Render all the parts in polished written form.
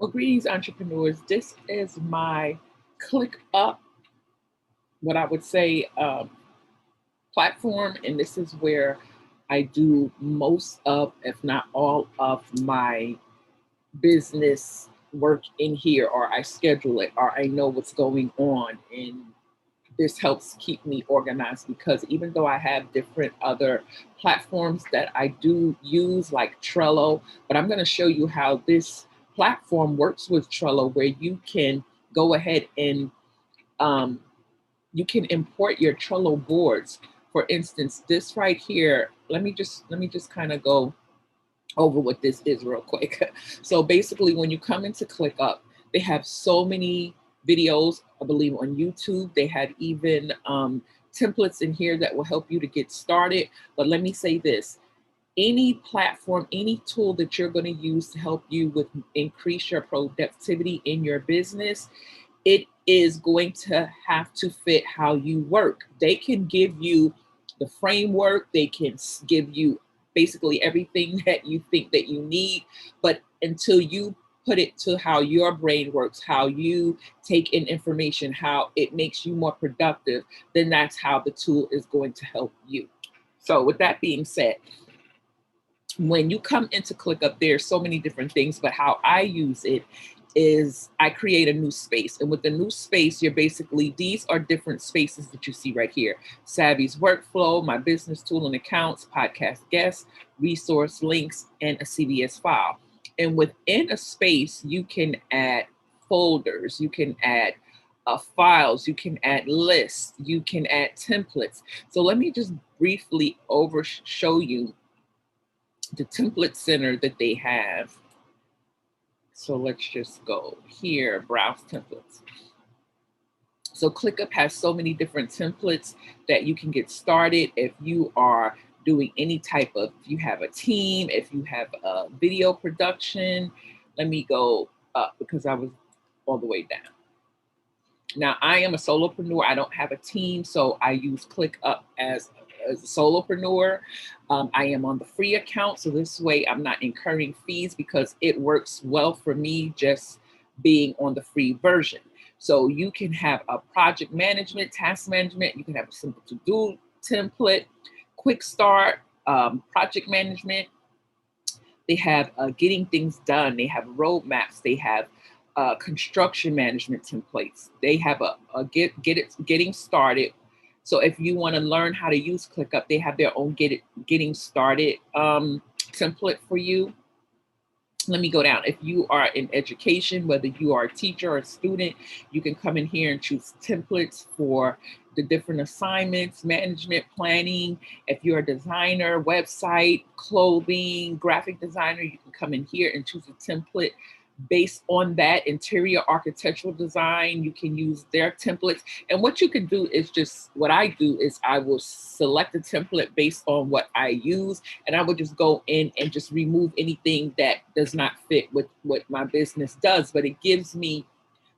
Well, greetings, entrepreneurs. This is my ClickUp, what I would say, platform, and this is where I do most of, if not all of my business work in here, or I schedule it, or I know what's going on. And this helps keep me organized because even though I have different other platforms that I do use, like Trello, but I'm going to show you how this platform works with Trello, where you can go ahead and um, you can import your Trello boards. For instance, this right here, let me just kind of go over what this is real quick. So basically, when you come into ClickUp, they have so many videos, I believe on YouTube. They have even templates in here that will help you to get started. But let me say this, any platform, any tool that you're going to use to help you with increase your productivity in your business, it is going to have to fit how you work. They can give you the framework, they can give you basically everything that you think that you need, but until you put it to how your brain works, how you take in information, how it makes you more productive, then that's how the tool is going to help you. So with that being said, when you come into ClickUp, there's so many different things, but how I use it is I create a new space. And with the new space, you're basically, these are different spaces that you see right here. Savvy's workflow, my business tool and accounts, podcast guests, resource links, and a CVS file. And within a space, you can add folders, you can add files, you can add lists, you can add templates. So let me just briefly show you the template center that they have. So let's just go here, browse templates. So ClickUp has so many different templates that you can get started if you are doing any type of, if you have a team, if you have a video production. Let me go up because I was all the way down. Now I am a solopreneur. I don't have a team, so I use ClickUp as a solopreneur. I am on the free account, so this way I'm not incurring fees because it works well for me just being on the free version. So you can have a project management, task management. You can have a simple to-do template, quick start, project management. They have getting things done. They have roadmaps. They have construction management templates. They have a getting started. So if you want to learn how to use ClickUp, they have their own getting started template for you. Let me go down. If you are in education, whether you are a teacher or a student, you can come in here and choose templates for the different assignments, management, planning. If you're a designer, website, clothing, graphic designer, you can come in here and choose a template based on that. Interior architectural design, you can use their templates. And what you can do is just, what I do is I will select a template based on what I use, and I would just go in and just remove anything that does not fit with what my business does. But it gives me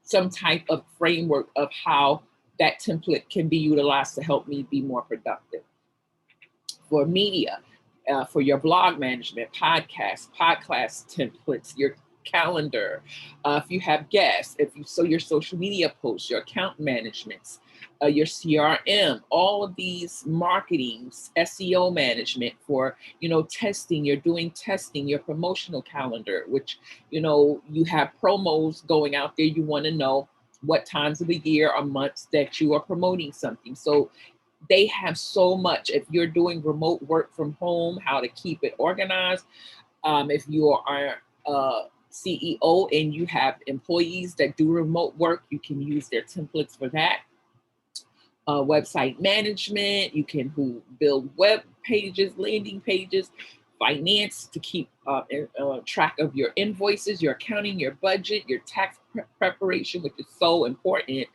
some type of framework of how that template can be utilized to help me be more productive. For media, for your blog management, podcast templates, your calendar, if you have guests, your social media posts, your account managements, your CRM, all of these marketings, SEO management for, testing, you're doing testing, your promotional calendar, which, you have promos going out there. You want to know what times of the year or months that you are promoting something. So they have so much. If you're doing remote work from home, how to keep it organized. If you are CEO and you have employees that do remote work, you can use their templates for that. Website management, you can build web pages, landing pages, finance to keep track of your invoices, your accounting, your budget, your tax preparation, which is so important,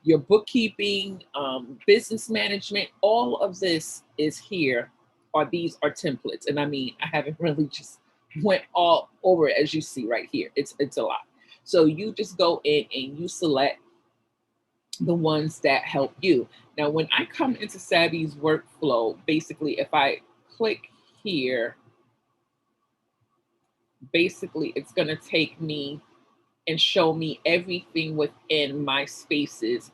your bookkeeping, business management. All of this is here, or these are templates. And I mean, I haven't really just went all over it, as you see right here. It's a lot. So you just go in and you select the ones that help you. Now, when I come into Savvy's workflow, basically, if I click here, basically it's going to take me and show me everything within my spaces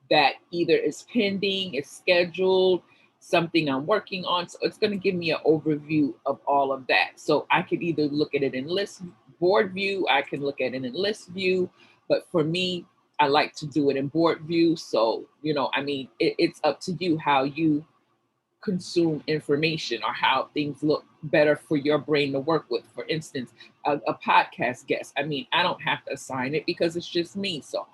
that either is pending, is scheduled, something I'm working on. So it's going to give me an overview of all of that. So I could either look at it in list board view, I can look at it in list view, but for me, I like to do it in board view. So, you know, I mean, it's up to you how you consume information or how things look better for your brain to work with. For instance, a podcast guest. I mean, I don't have to assign it because it's just me. So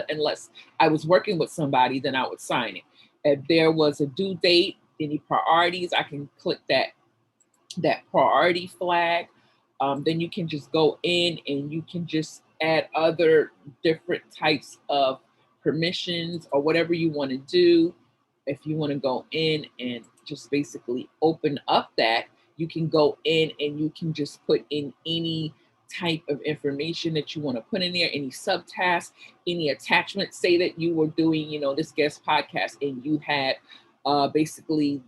unless I was working with somebody, then I would sign it. If there was a due date, any priorities, I can click that priority flag. Then you can just go in and you can just add other different types of permissions or whatever you want to do. If you want to go in and just basically open up that, you can go in and you can just put in any type of information that you want to put in there, any subtasks, any attachments. Say that you were doing, you know, this guest podcast and you had basically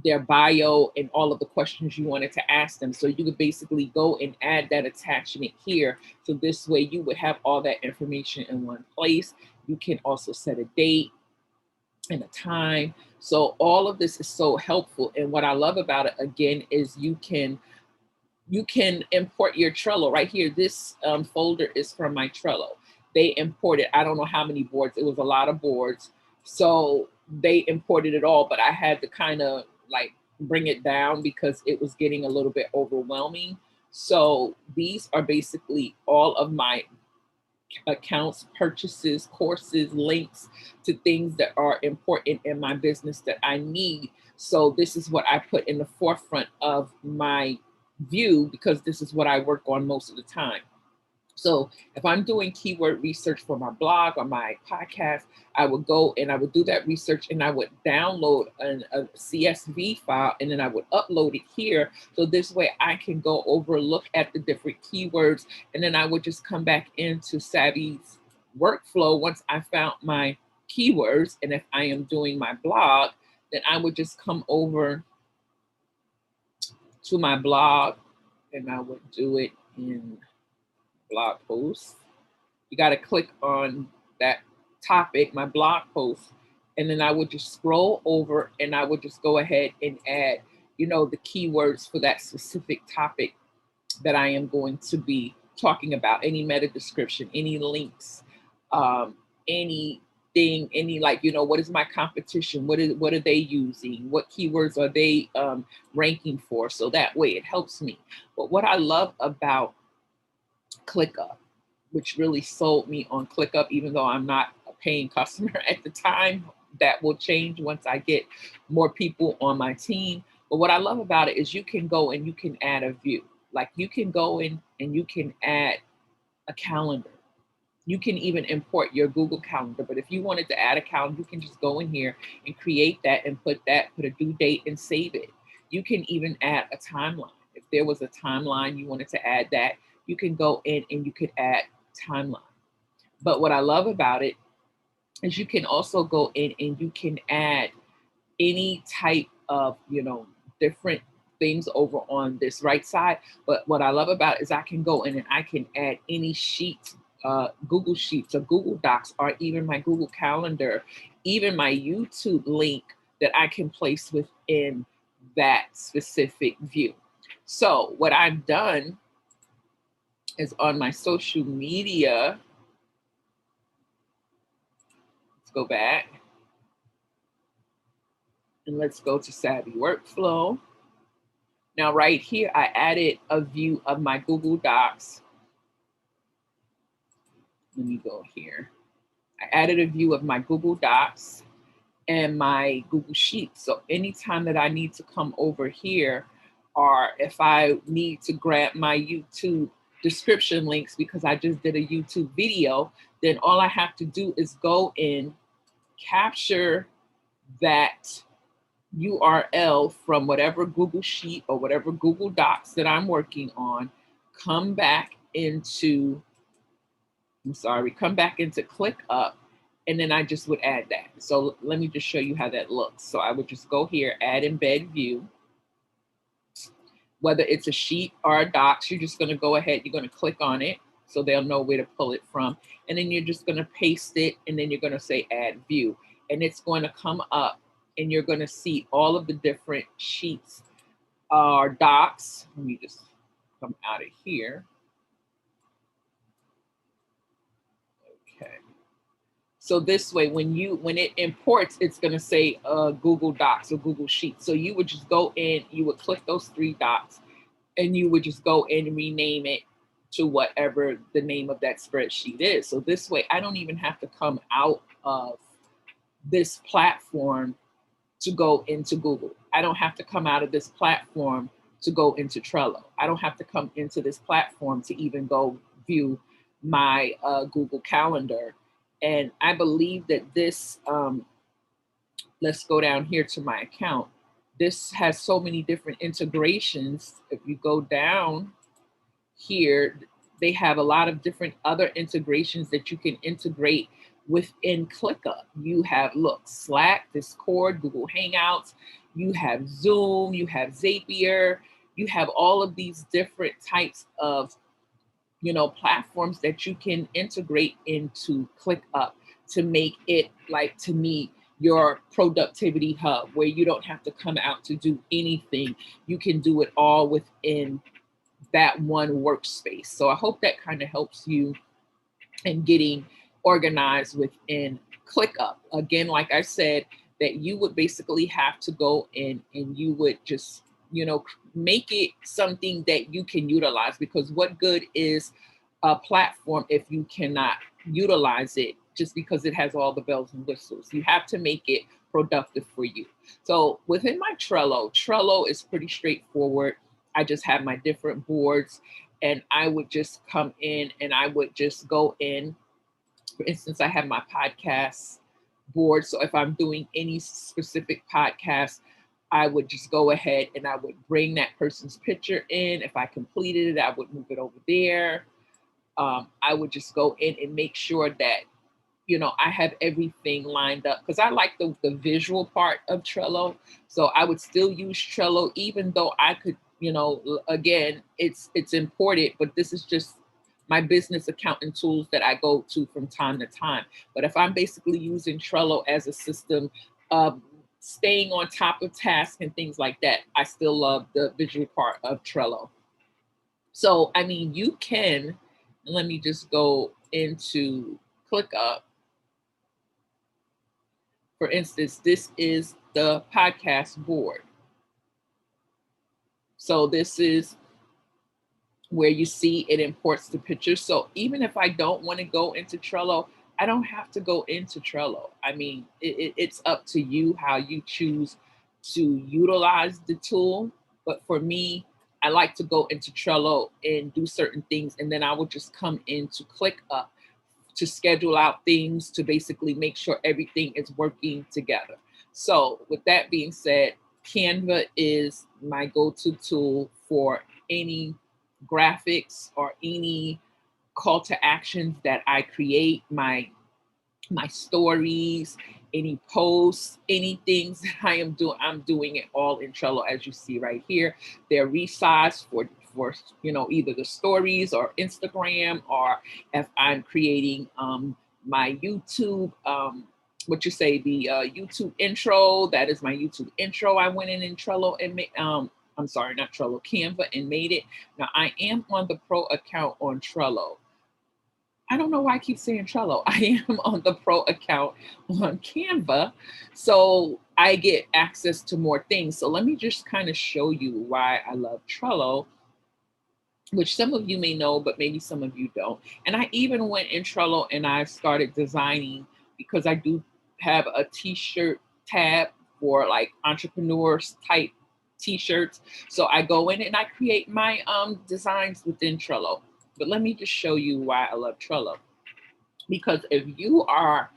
their bio and all of the questions you wanted to ask them. So you could basically go and add that attachment here. So this way you would have all that information in one place. You can also set a date and a time. So all of this is so helpful. And what I love about it again is you can import your Trello right here. This folder is from my Trello. They imported, I don't know how many boards, it was a lot of boards. So they imported it all, but I had to kind of like bring it down because it was getting a little bit overwhelming. So these are basically all of my accounts, purchases, courses, links to things that are important in my business that I need. So this is what I put in the forefront of my view because this is what I work on most of the time. So if I'm doing keyword research for my blog or my podcast, I would go and I would do that research and I would download a CSV file and then I would upload it here. So this way I can go over, look at the different keywords, and then I would just come back into Savvy's workflow once I found my keywords. And if I am doing my blog, then I would just come over to my blog and I would do it in blog post. You got to click on that topic, my blog post, and then I would just scroll over and I would just go ahead and add, you know, the keywords for that specific topic that I am going to be talking about, any meta description, any links, anything, any like, you know, what is my competition? What are they using? What keywords are they ranking for? So that way it helps me. But what I love about ClickUp, which really sold me on ClickUp, even though I'm not a paying customer at the time. That will change once I get more people on my team. But what I love about it is you can go and you can add a view. Like you can go in and you can add a calendar. You can even import your Google Calendar. But if you wanted to add a calendar, you can just go in here and create that and put a due date and save it. You can even add a timeline. If there was a timeline, you wanted to add that, you can go in and you could add timeline. But what I love about it is you can also go in and you can add any type of, you know, different things over on this right side. But what I love about it is I can go in and I can add any sheets, Google Sheets or Google Docs, or even my Google Calendar, even my YouTube link that I can place within that specific view. So what I've done is on my social media, let's go back and let's go to Savvy Workflow. Now right here, I added a view of my Google Docs. Let me go here. I added a view of my Google Docs and my Google Sheets. So anytime that I need to come over here, or if I need to grab my YouTube description links because I just did a YouTube video, then all I have to do is go in, capture that URL from whatever Google Sheet or whatever Google Docs that I'm working on, come back into ClickUp, and then I just would add that. So let me just show you how that looks. So I would just go here, add embed view. whether it's a sheet or a docs, you're just going to go ahead, you're going to click on it so they'll know where to pull it from. And then you're just going to paste it, and then you're going to say add view. And it's going to come up, and you're going to see all of the different sheets or docs. Let me just come out of here. Okay. So this way, when it imports, it's going to say Google Docs or Google Sheets. So you would just go in, you would click those 3 dots, and you would just go in and rename it to whatever the name of that spreadsheet is. So this way, I don't even have to come out of this platform to go into Google. I don't have to come out of this platform to go into Trello. I don't have to come into this platform to even go view my Google Calendar. And I believe that this, let's go down here to my account. This has so many different integrations. If you go down here, they have a lot of different other integrations that you can integrate within ClickUp. You have, look, Slack, Discord, Google Hangouts, you have Zoom, you have Zapier, you have all of these different types of platforms that you can integrate into ClickUp to make it, like, to me, your productivity hub, where you don't have to come out to do anything. You can do it all within that one workspace. So I hope that kind of helps you in getting organized within ClickUp. Again, like I said, that you would basically have to go in and you would just, make it something that you can utilize, because what good is a platform if you cannot utilize it just because it has all the bells and whistles? You have to make it productive for you. So within my Trello is pretty straightforward. I just have my different boards, and I would just come in and I would just go in. For instance, I have my podcast board. So if I'm doing any specific podcast, I would just go ahead and I would bring that person's picture in. If I completed it, I would move it over there. I would just go in and make sure that, I have everything lined up, because I like the visual part of Trello. So I would still use Trello, even though I could, again, it's imported, but this is just my business accounting tools that I go to from time to time. But if I'm basically using Trello as a system of staying on top of tasks and things like that, I still love the visual part of Trello. So, I mean, you can, let me just go into ClickUp. For instance, this is the podcast board. So this is where you see it imports the pictures. So even if I don't want to go into Trello, I don't have to go into Trello. I mean, it's up to you how you choose to utilize the tool. But for me, I like to go into Trello and do certain things. And then I would just come into ClickUp to schedule out things, to basically make sure everything is working together. So with that being said, Canva is my go-to tool for any graphics or any call to actions that I create, my stories, any posts, any things that I'm doing it all in Trello. As you see right here, they're resized for either the stories or Instagram, or if I'm creating my YouTube, the YouTube intro, that is my YouTube intro. I went in Trello and made, I'm sorry, not Trello, Canva, and made it. Now I am on the pro account on Trello. I don't know why I keep saying Trello. I am on the pro account on Canva, so I get access to more things. So let me just kind of show you why I love Trello, which some of you may know, but maybe some of you don't. And I even went in Trello and I started designing, because I do have a t-shirt tab for like entrepreneurs type t-shirts. So I go in and I create my designs within Trello. But let me just show you why I love Trello. Because if you are,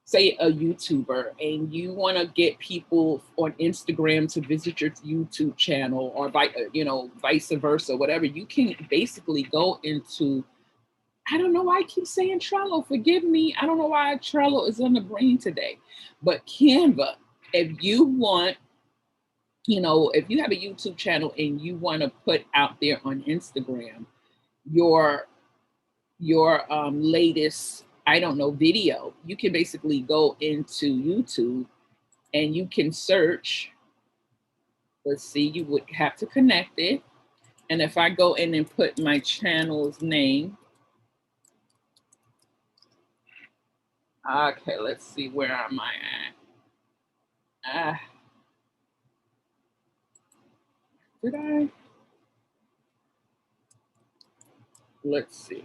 say, a YouTuber and you want to get people on Instagram to visit your YouTube channel, or vice versa, whatever, you can basically go into, I don't know why I keep saying Trello, forgive me. I don't know why Trello is on the brain today, but Canva, if you want you know, if you have a YouTube channel and you want to put out there on Instagram your latest, I don't know, video, you can basically go into YouTube and you can search. Let's see, you would have to connect it. And if I go in and put my channel's name, okay, let's see, where am I at? Did I? Let's see.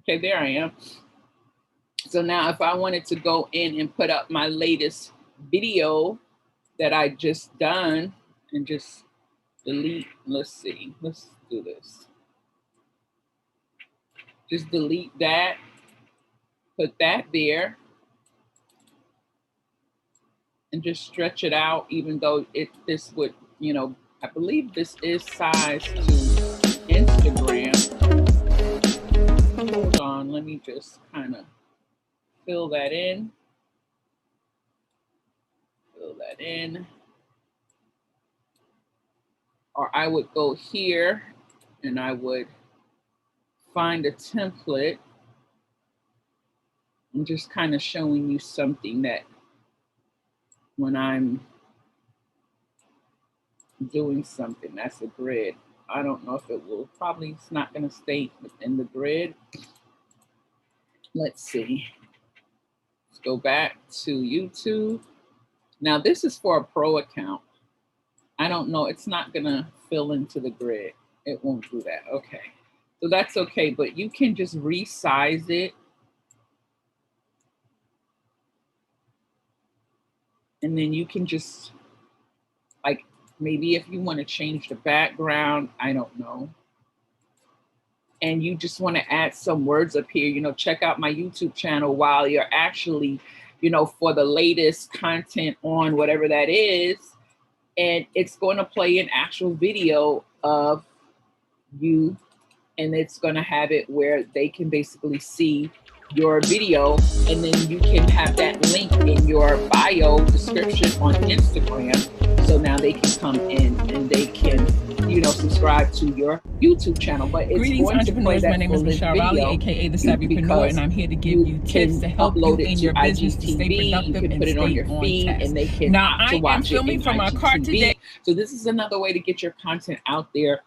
Okay, there I am. So now if I wanted to go in and put up my latest video that I just done and just delete, let's see, let's do this. Just delete that, put that there, and just stretch it out, even though this would, you know, I believe this is size to Instagram. Hold on, let me just kind of fill that in. Fill that in. Or I would go here and I would find a template. I'm just kind of showing you something that when I'm doing something, that's a grid. I don't know if it will, probably it's not going to stay within the grid. Let's see. Let's go back to YouTube. Now this is for a pro account. I don't know, it's not going to fill into the grid. It won't do that. Okay. So that's okay, but you can just resize it. And then you can just, like, maybe if you want to change the background, I don't know. And you just want to add some words up here, you know, check out my YouTube channel while you're actually, you know, for the latest content on whatever that is. And it's going to play an actual video of you, and it's going to have it where they can basically see your video, and then you can have that link in your bio description on Instagram. So now they can come in and they can, you know, subscribe to your YouTube channel. But it's Greetings, going entrepreneurs. To play my name is Michelle Raleigh, aka the Savvypreneur, and I'm here to give you tips to help you in your business to stay productive and put it stay on your feed, task. and they can now I watch am filming from my car today. So this is another way to get your content out there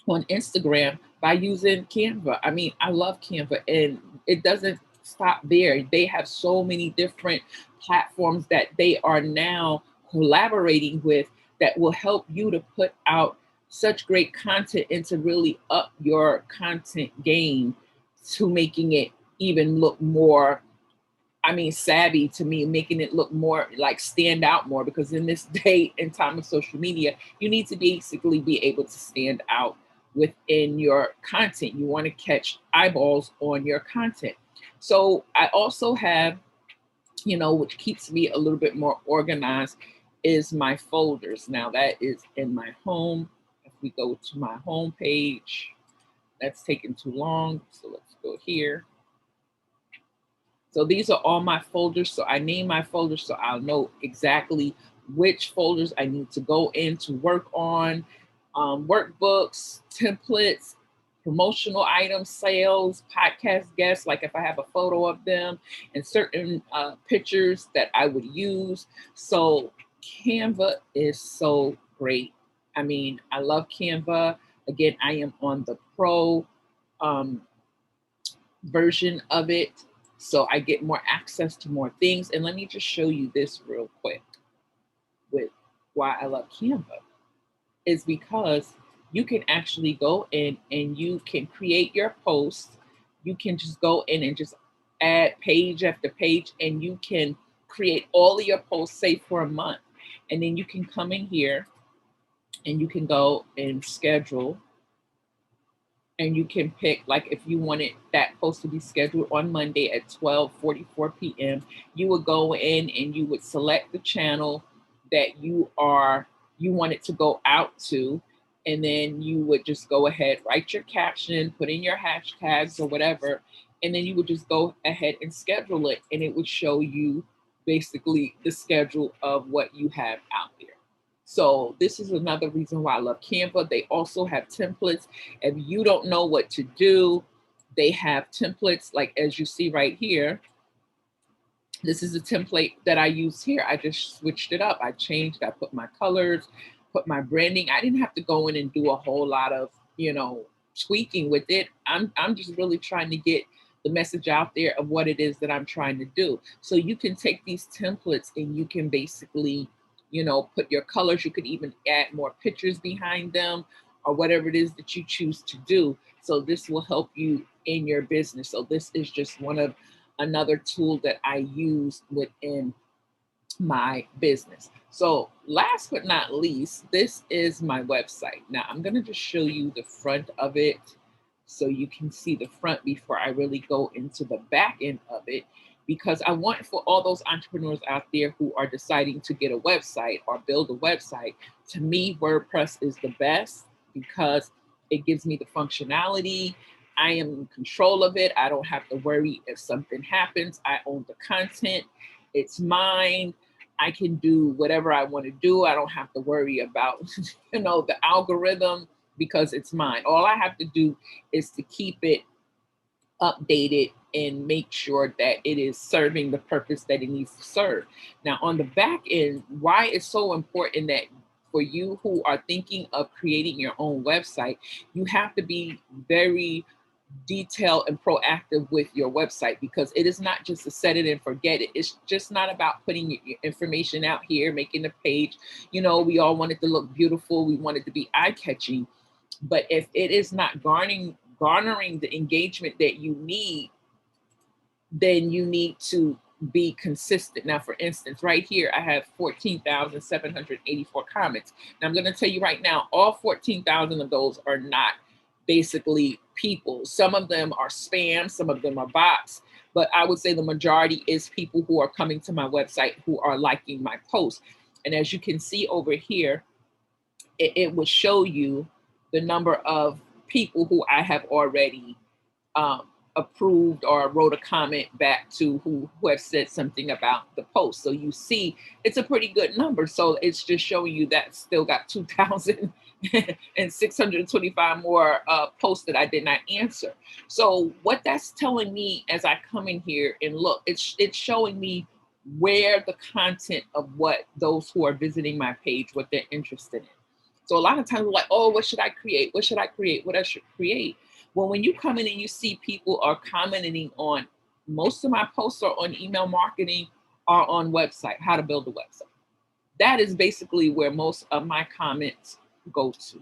on Instagram by using Canva. I mean, I love Canva, and it doesn't stop there. They have so many different platforms that they are now collaborating with that will help you to put out such great content and to really up your content game to making it even look more, I mean, savvy to me, making it look more like stand out more, because in this day and time of social media, you need to basically be able to stand out within your content. You want to catch eyeballs on your content. So I also have, you know, which keeps me a little bit more organized, is my folders. Now that is in my home. If we go to my home page, that's taking too long. So let's go here. So these are all my folders. So I name my folders so I'll know exactly which folders I need to go in to work on, workbooks, templates, promotional items, sales, podcast guests, like if I have a photo of them, and certain pictures that I would use. So Canva is so great. I mean, I love Canva. Again, I am on the pro version of it, so I get more access to more things. And let me just show you this real quick with why I love Canva. Is because you can actually go in and you can create your posts. You can just go in and just add page after page, and you can create all of your posts, say for a month. And then you can come in here and you can go and schedule, and you can pick, like if you wanted that post to be scheduled on Monday at 12:44 p.m., you would go in and you would select the channel that you want it to go out to, and then you would just go ahead, write your caption, put in your hashtags or whatever, and then you would just go ahead and schedule it, and it would show you basically the schedule of what you have out there. So this is another reason why I love Canva. They also have templates. If you don't know what to do, they have templates like as you see right here. This is a template that I use here. I just switched it up. I changed, I put my colors, put my branding. I didn't have to go in and do a whole lot of, tweaking with it. I'm just really trying to get the message out there of what it is that I'm trying to do. So you can take these templates and you can basically, put your colors. You could even add more pictures behind them or whatever it is that you choose to do. So this will help you in your business. So this is just one of another tool that I use within my business. So last but not least, this is my website. Now I'm going to just show you the front of it so you can see the front before I really go into the back end of it, because I want for all those entrepreneurs out there who are deciding to get a website or build a website. To me, WordPress is the best because it gives me the functionality. I am in control of it. I don't have to worry if something happens. I own the content. It's mine. I can do whatever I want to do. I don't have to worry about, the algorithm because it's mine. All I have to do is to keep it updated and make sure that it is serving the purpose that it needs to serve. Now, on the back end, why it's so important that for you who are thinking of creating your own website, you have to be very detailed and proactive with your website, because it is not just a set it and forget it. It's just not about putting your information out here, making a page. We all want it to look beautiful. We want it to be eye-catching. But if it is not garnering the engagement that you need, then you need to be consistent. Now, for instance, right here, I have 14,784 comments. Now, I'm going to tell you right now, all 14,000 of those are not basically people. Some of them are spam, some of them are bots, but I would say the majority is people who are coming to my website who are liking my posts. And as you can see over here, it will show you the number of people who I have already approved or wrote a comment back to who have said something about the post. So you see, it's a pretty good number. So it's just showing you that still got 2,625 more posts that I did not answer. So what that's telling me as I come in here and look, it's showing me where the content of what those who are visiting my page, what they're interested in. So a lot of times we're like, oh, what should I create? What should I create? What I should create? Well, when you come in and you see people are commenting on, most of my posts are on email marketing or on website, how to build a website. That is basically where most of my comments go to.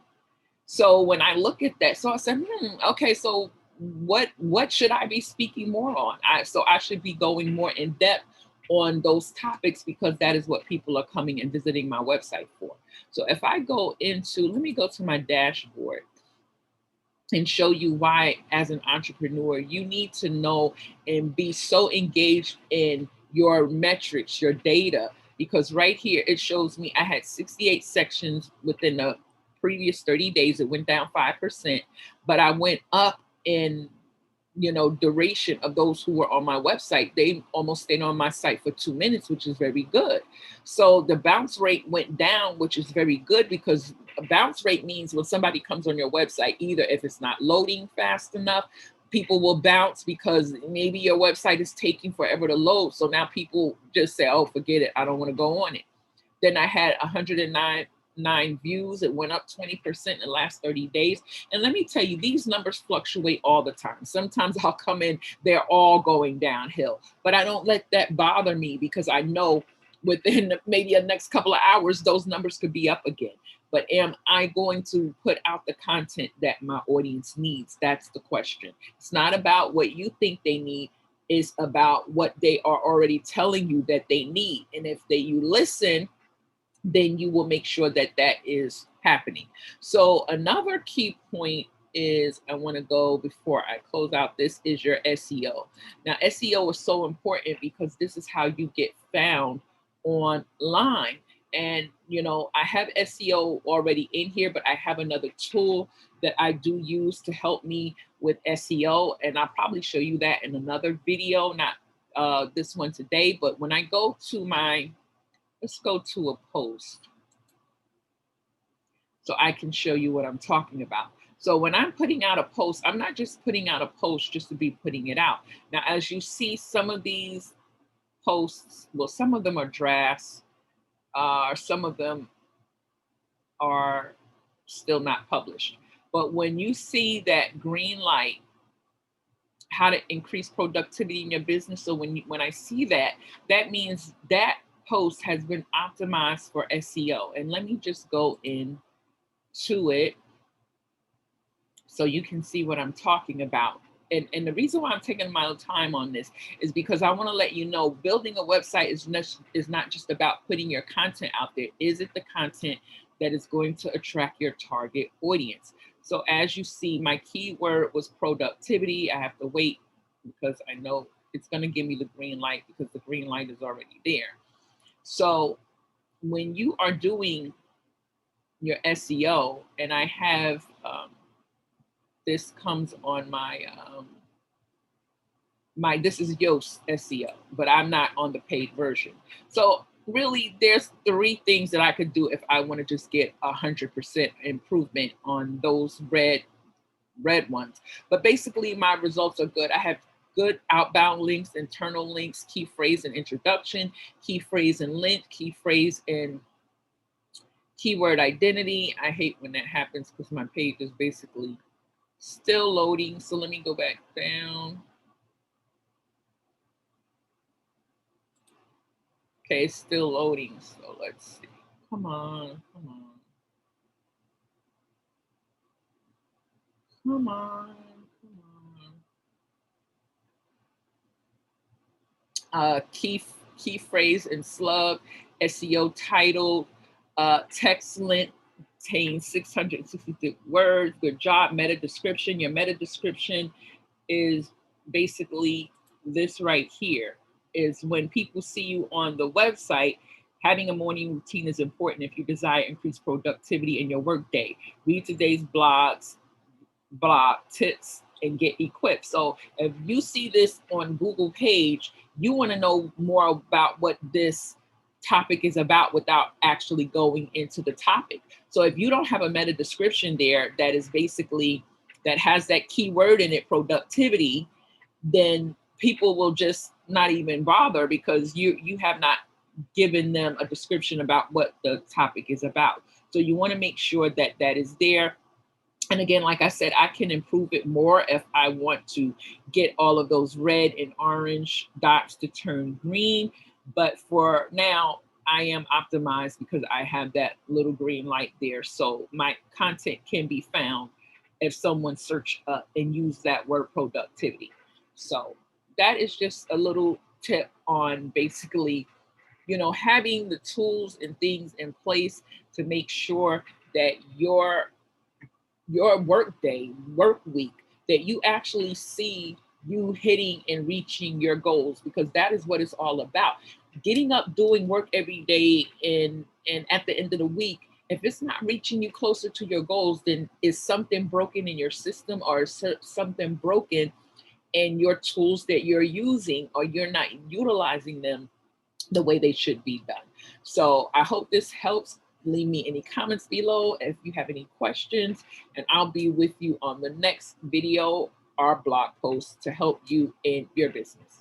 So when I look at that, so I said, okay, so what should I be speaking more on? So I should be going more in depth on those topics, because that is what people are coming and visiting my website for. So if I go into, let me go to my dashboard and show you why, as an entrepreneur, you need to know and be so engaged in your metrics, your data, because right here, it shows me I had 68 sections within the previous 30 days. It went down 5%, but I went up in duration of those who were on my website. They almost stayed on my site for 2 minutes, which is very good. So the bounce rate went down, which is very good, because a bounce rate means when somebody comes on your website, either if it's not loading fast enough, people will bounce because maybe your website is taking forever to load. So now people just say, oh, forget it, I don't want to go on it. Then I had 109 views. It went up 20% in the last 30 days. And let me tell you, these numbers fluctuate all the time. Sometimes I'll come in, they're all going downhill, but I don't let that bother me, because I know within maybe the next couple of hours, those numbers could be up again. But am I going to put out the content that my audience needs? That's the question. It's not about what you think they need. It's about what they are already telling you that they need. And if you listen, then you will make sure that that is happening. So another key point is, I want to go before I close out, this is your SEO. Now, SEO is so important because this is how you get found online. And, I have SEO already in here, but I have another tool that I do use to help me with SEO. And I'll probably show you that in another video, not this one today. But when I go to let's go to a post. so I can show you what I'm talking about. So when I'm putting out a post, I'm not just putting out a post just to be putting it out. Now, as you see, some of these posts, well, some of them are drafts, some of them are still not published. But when you see that green light, how to increase productivity in your business. So when I see that, that means that post has been optimized for SEO. And let me just go into it so you can see what I'm talking about. And the reason why I'm taking my time on this is because I want to let you know building a website is not just about putting your content out there. Is it the content that is going to attract your target audience? So as you see, my keyword was productivity. I have to wait because I know it's going to give me the green light because the green light is already there. So when you are doing your SEO, and I have, this comes on my, this is Yoast SEO, but I'm not on the paid version. So really there's 3 things that I could do if I want to just get 100% improvement on those red ones. But basically my results are good. I have good outbound links, internal links, key phrase and introduction, key phrase and link, key phrase and keyword identity. I hate when that happens because my page is basically still loading. So let me go back down. Okay, it's still loading. So let's see. Come on, come on. Come on, come on. Key phrase and slug, SEO title, text length contains 660 words. Good job. Meta description. Your meta description is basically this right here. Is when people see you on the website, having a morning routine is important if you desire increased productivity in your workday. Read today's blog tips and get equipped. So if you see this on Google page, you want to know more about what this topic is about without actually going into the topic. So if you don't have a meta description there that is basically, that has that keyword in it, productivity, then people will just not even bother because you have not given them a description about what the topic is about. So you want to make sure that that is there. And again, like I said, I can improve it more if I want to get all of those red and orange dots to turn green. But for now, I am optimized because I have that little green light there. So my content can be found if someone search up and use that word productivity. So that is just a little tip on basically, having the tools and things in place to make sure that your work day, work week, that you actually see you hitting and reaching your goals, because that is what it's all about. Getting up, doing work every day, and at the end of the week, if it's not reaching you closer to your goals, then is something broken in your system, or is something broken in your tools that you're using, or you're not utilizing them the way they should be done. So I hope this helps. Leave me any comments below if you have any questions, and I'll be with you on the next video or blog post to help you in your business.